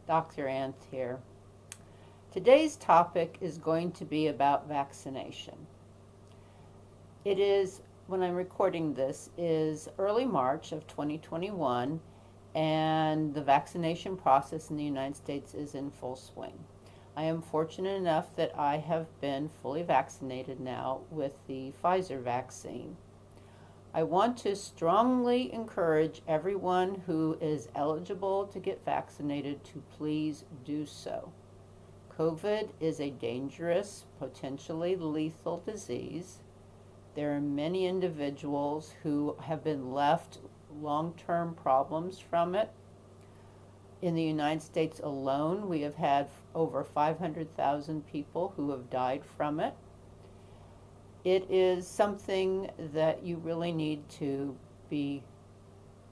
Dr. Anth here. Today's topic is going to be about vaccination. It is, when I'm recording this, is early March of 2021, and the vaccination process in the United States is in full swing. I am fortunate enough that I have been fully vaccinated now with the Pfizer vaccine. I want to strongly encourage everyone who is eligible to get vaccinated to please do so. COVID is a dangerous, potentially lethal disease. There are many individuals who have been left long-term problems from it. In the United States alone, we have had over 500,000 people who have died from it. It is something that you really need to be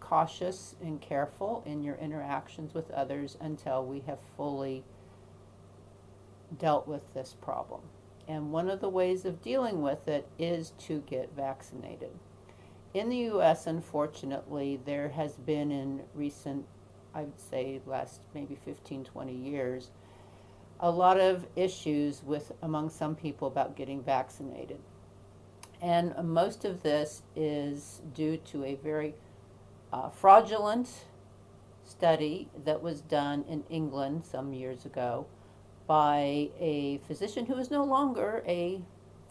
cautious and careful in your interactions with others until we have fully dealt with this problem. And one of the ways of dealing with it is to get vaccinated. In the US, unfortunately, there has been in recent, I would say last maybe 15, 20 years, a lot of issues among some people about getting vaccinated. And most of this is due to a very fraudulent study that was done in England some years ago by a physician who is no longer a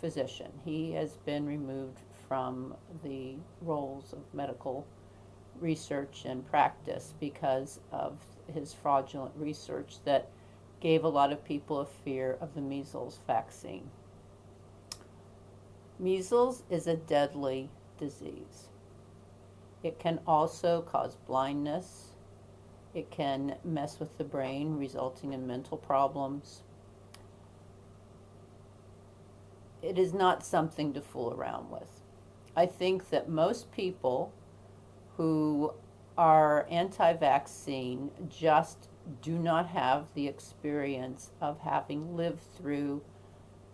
physician. He has been removed from the roles of medical research and practice because of his fraudulent research that gave a lot of people a fear of the measles vaccine. Measles is a deadly disease. It can also cause blindness. It can mess with the brain, resulting in mental problems. It is not something to fool around with. I think that most people who are anti-vaccine just do not have the experience of having lived through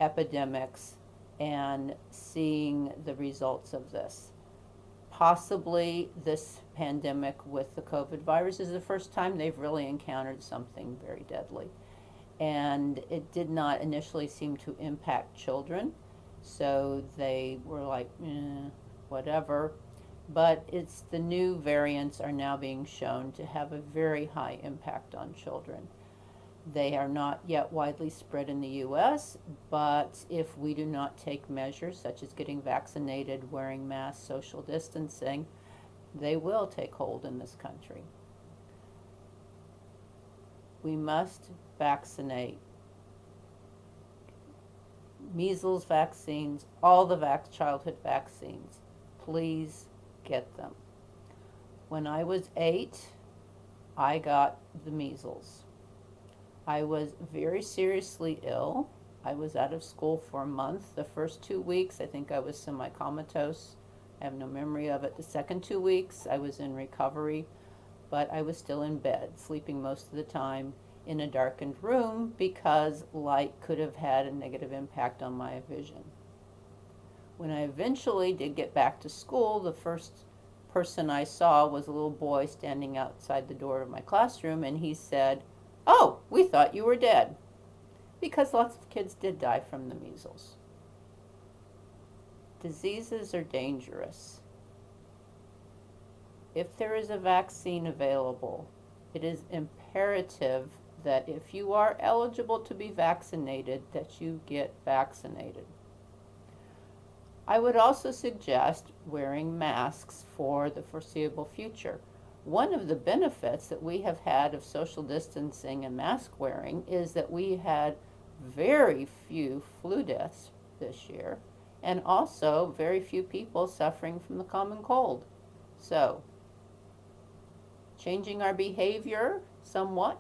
epidemics and seeing the results of this. Possibly this pandemic with the COVID virus is the first time they've really encountered something very deadly. And it did not initially seem to impact children, so they were like, whatever. But it's the new variants are now being shown to have a very high impact on children. They are not yet widely spread in the US, but if we do not take measures such as getting vaccinated, wearing masks, social distancing, they will take hold in this country. We must vaccinate. Measles vaccines, all the childhood vaccines. Please get them. When I was 8, I got the measles. I was very seriously ill. I was out of school for a month. The first 2 weeks, I think I was semi-comatose. I have no memory of it. The second 2 weeks, I was in recovery, but I was still in bed, sleeping most of the time in a darkened room because light could have had a negative impact on my vision. When I eventually did get back to school, the first person I saw was a little boy standing outside the door of my classroom, and he said, "Oh, we thought you were dead," because lots of kids did die from the measles. Diseases are dangerous. If there is a vaccine available, it is imperative that if you are eligible to be vaccinated, that you get vaccinated. I would also suggest wearing masks for the foreseeable future. One of the benefits that we have had of social distancing and mask wearing is that we had very few flu deaths this year, and also very few people suffering from the common cold. So, changing our behavior somewhat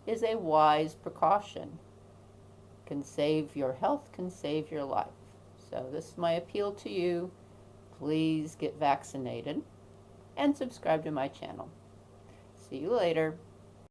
is a wise precaution. Can save your health, can save your life. So this is my appeal to you. Please get vaccinated and subscribe to my channel. See you later.